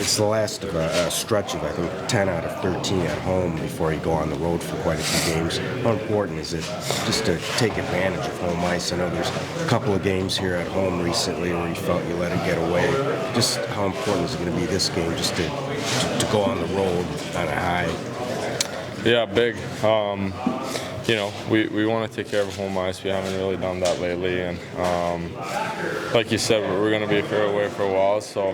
it's the last of a stretch of, I think, 10 out of 13 at home before you go on the road for quite a few games. How important is it just to take advantage of home ice? I know there's a couple of games here at home recently where you felt you let it get away. Just how important is it going to be this game just to go on the road on a high? Yeah, big. We want to take care of home ice. We haven't really done that lately, and like you said, we're going to be away for a while. So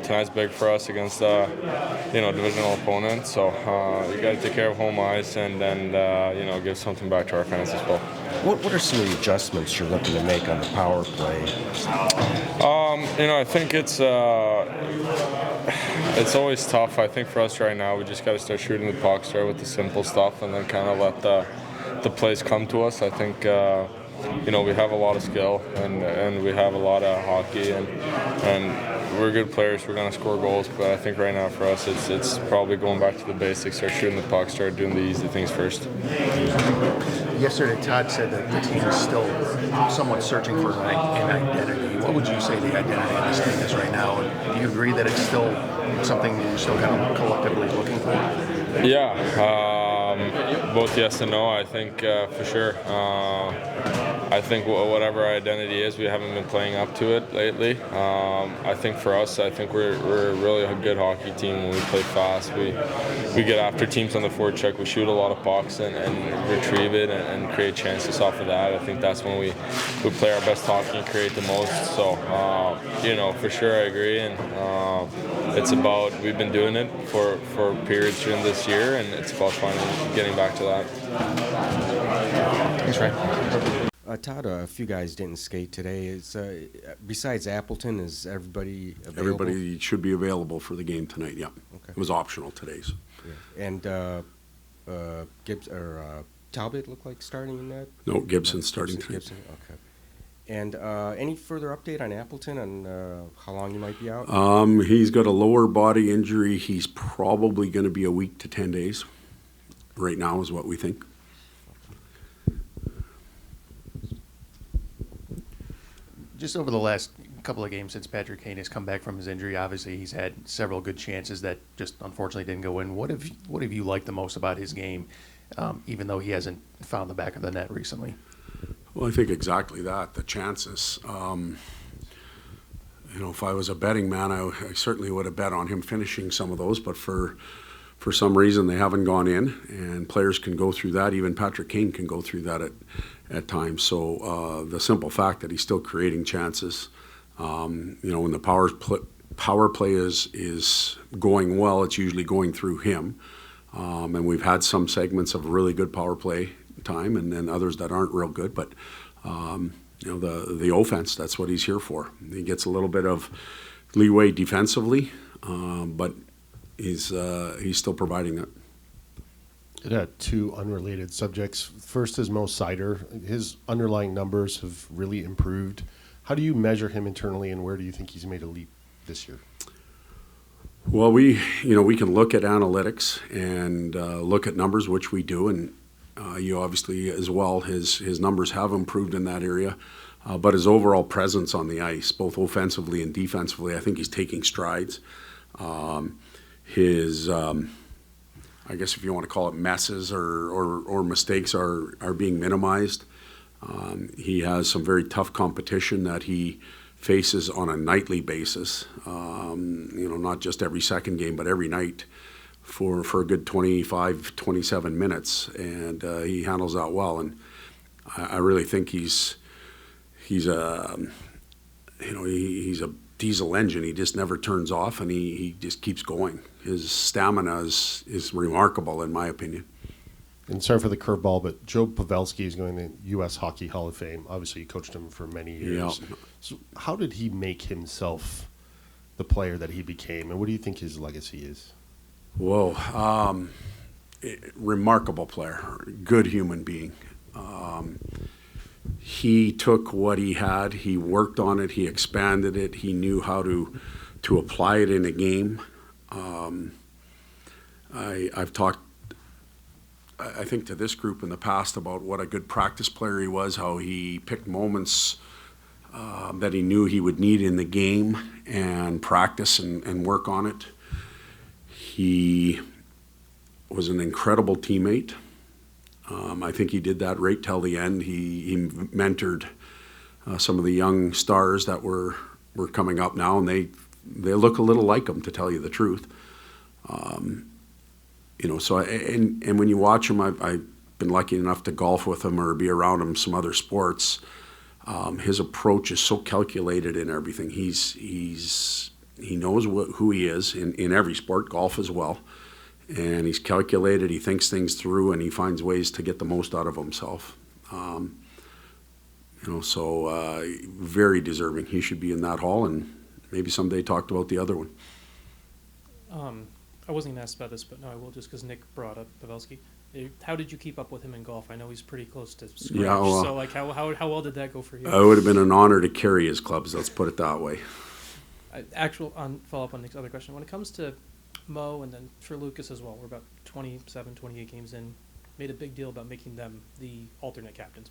tonight's big for us against divisional opponent. So you got to take care of home ice and then give something back to our fans as well. What are some of the adjustments you're looking to make on the power play? I think it's always tough. I think for us right now, we just got to start shooting the puck, start with the simple stuff, and then kind of let the plays come to us. I think we have a lot of skill and we have a lot of hockey and we're good players. We're going to score goals, but I think right now for us, it's probably going back to the basics, start shooting the puck, start doing the easy things first. Yesterday, Todd said that the team is still somewhat searching for an identity. What would you say the identity of this team is right now? And do you agree that it's still something you're still kind of collectively looking for? Yeah, both yes and no. I think for sure. I think whatever our identity is, we haven't been playing up to it lately. I think for us, we're really a good hockey team when we play fast. We get after teams on the forecheck. We shoot a lot of pucks and retrieve it and create chances off of that. I think that's when we play our best hockey and create the most. So, for sure I agree. And it's about, we've been doing it for periods during this year, and it's about finally getting back to that. Thanks, Ray. Todd, a few guys didn't skate today. Besides Appleton, is everybody available? Everybody should be available for the game tonight, yeah. Okay. It was optional today. So. Yeah. And Gibbs or Talbot looked like starting in that? No, Gibson's starting tonight. Gibson, okay. And any further update on Appleton and how long he might be out? He's got a lower body injury. He's probably going to be a week to 10 days. Right now is what we think. Just over the last couple of games since Patrick Kane has come back from his injury, obviously he's had several good chances that just unfortunately didn't go in. What have you liked the most about his game, even though he hasn't found the back of the net recently? Well, I think exactly that, the chances. If I was a betting man, I certainly would have bet on him finishing some of those, but for some reason they haven't gone in, and players can go through that. Even Patrick Kane can go through that at times. So the simple fact that he's still creating chances, when the power play is going well, it's usually going through him. And we've had some segments of really good power play time, and then others that aren't real good. But the offense, that's what he's here for. He gets a little bit of leeway defensively, but he's still providing it. It had two unrelated subjects. First is Mo Seider. His underlying numbers have really improved. How do you measure him internally, and where do you think he's made a leap this year? Well, we can look at analytics and look at numbers, which we do, and you obviously as well. His numbers have improved in that area, but his overall presence on the ice, both offensively and defensively, I think he's taking strides. His I guess if you want to call it messes or mistakes are being minimized. He has some very tough competition that he faces on a nightly basis, not just every second game, but every night for a good 25, 27 minutes, and he handles that well. And I really think he's a diesel engine. He just never turns off, and he just keeps going. His stamina is remarkable, in my opinion. And sorry for the curveball, but Joe Pavelski is going to U.S. Hockey Hall of Fame. Obviously, you coached him for many years. Yeah. So how did he make himself the player that he became, and what do you think his legacy is? Whoa. Remarkable player, good human being. He took what he had, he worked on it, he expanded it, he knew how to apply it in a game. I've talked, I think, to this group in the past about what a good practice player he was, how he picked moments that he knew he would need in the game and practice and work on it. He was an incredible teammate. I think he did that right till the end. He mentored some of the young stars that were coming up now, and they look a little like him, to tell you the truth. So and when you watch him, I've been lucky enough to golf with him or be around him some other sports. His approach is so calculated in everything. He knows who he is in every sport, golf as well. And he's calculated, he thinks things through, and he finds ways to get the most out of himself. Very deserving. He should be in that hall, and maybe someday talked about the other one. I wasn't going to ask about this, but no, I will, just because Nick brought up Pavelski. How did you keep up with him in golf? I know he's pretty close to scratch. Yeah, well, so, how well did that go for you? It would have been an honor to carry his clubs, let's put it that way. Follow up on Nick's other question. When it comes to Mo, and then for Lucas as well, we're about 27, 28 games in, made a big deal about making them the alternate captains.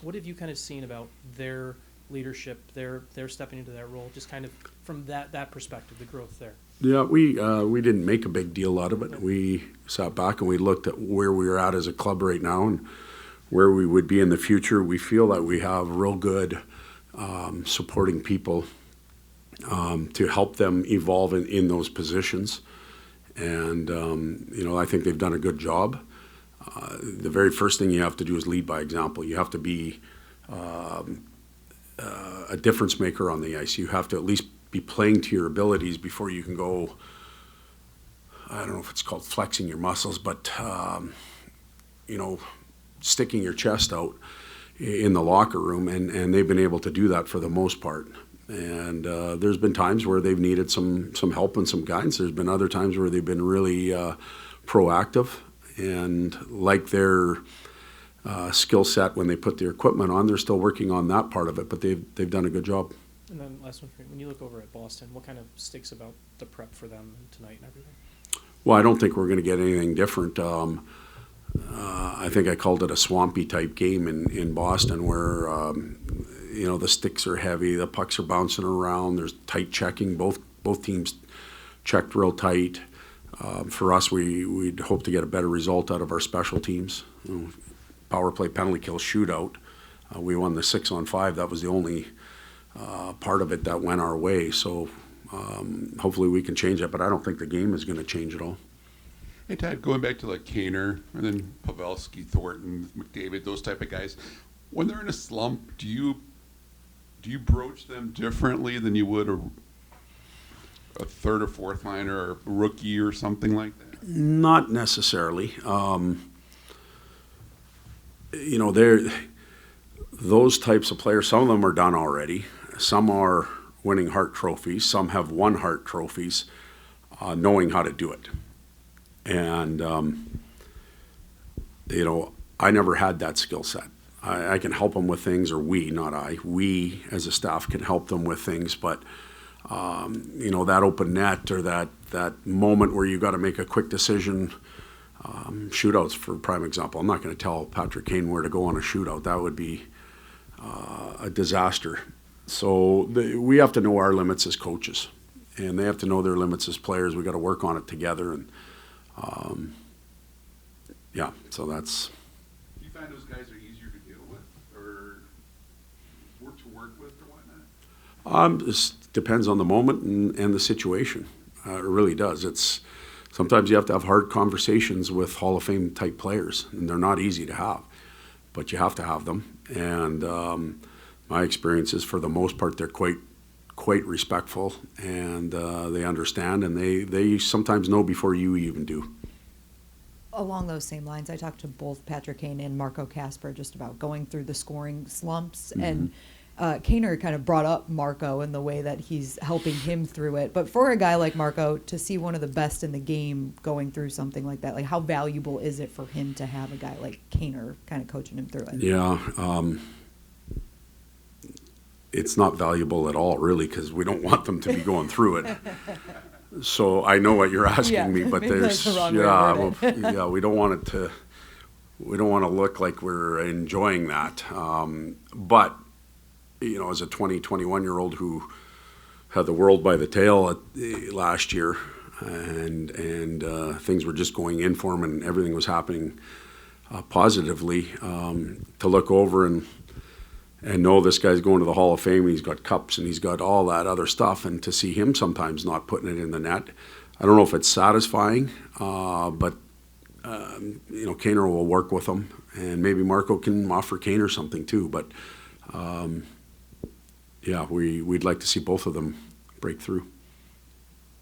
What have you kind of seen about their leadership, their stepping into that role, just kind of from that perspective, the growth there? Yeah, we didn't make a big deal out of it. We sat back and we looked at where we were at as a club right now and where we would be in the future. We feel that we have real good supporting people to help them evolve in those positions. And, I think they've done a good job. The very first thing you have to do is lead by example. You have to be a difference maker on the ice. You have to at least be playing to your abilities before you can go, I don't know if it's called flexing your muscles, but, sticking your chest out in the locker room. And they've been able to do that for the most part. And there's been times where they've needed some help and some guidance. There's been other times where they've been really proactive and like their skill set when they put their equipment on. They're still working on that part of it, but they've done a good job. And then last one for you. When you look over at Boston, what kind of sticks about the prep for them tonight and everything? Well, I don't think we're going to get anything different. I think I called it a swampy type game in Boston where the sticks are heavy, the pucks are bouncing around, there's tight checking. Both teams checked real tight. For us, we'd hope to get a better result out of our special teams. Power play, penalty kill, shootout. We won the 6-on-5. That was the only part of it that went our way. So hopefully we can change that, but I don't think the game is going to change at all. Hey, Todd, going back to like Kane and then Pavelski, Thornton, McDavid, those type of guys, when they're in a slump, do you broach them differently than you would a third or fourth liner or a rookie or something like that? Not necessarily. Those types of players, some of them are done already. Some are winning Hart trophies. Some have won Hart trophies, knowing how to do it. And, I never had that skill set. I can help them with things, or we as a staff can help them with things, but that open net or that moment where you got to make a quick decision, shootouts for prime example. I'm not going to tell Patrick Kane where to go on a shootout. That would be a disaster. So we have to know our limits as coaches, and they have to know their limits as players. We got to work on it together, and so that's. Do you find those guys are easier to deal with, or to work with, or whatnot? It depends on the moment and the situation. It really does. Sometimes you have to have hard conversations with Hall of Fame type players, and they're not easy to have, but you have to have them. And my experience is, for the most part, they're quite respectful, and they understand, and they sometimes know before you even do. Along those same lines, I talked to both Patrick Kane and Marco Kasper just about going through the scoring slumps, and Kaner kind of brought up Marco in the way that he's helping him through it. But for a guy like Marco, to see one of the best in the game going through something like that, like how valuable is it for him to have a guy like Kaner kind of coaching him through it? Yeah, it's not valuable at all, really, because we don't want them to be going through it. So I know what you're asking me, but there's the wrong way to word it. we don't want to look like we're enjoying that. But as a 20, 21-year-old who had the world by the tail last year, and things were just going in for him, and everything was happening positively. To look over and know this guy's going to the Hall of Fame, and he's got cups and he's got all that other stuff, and to see him sometimes not putting it in the net, I don't know if it's satisfying, but Kaner will work with him, and maybe Marco can offer Kaner something too. But we'd like to see both of them break through.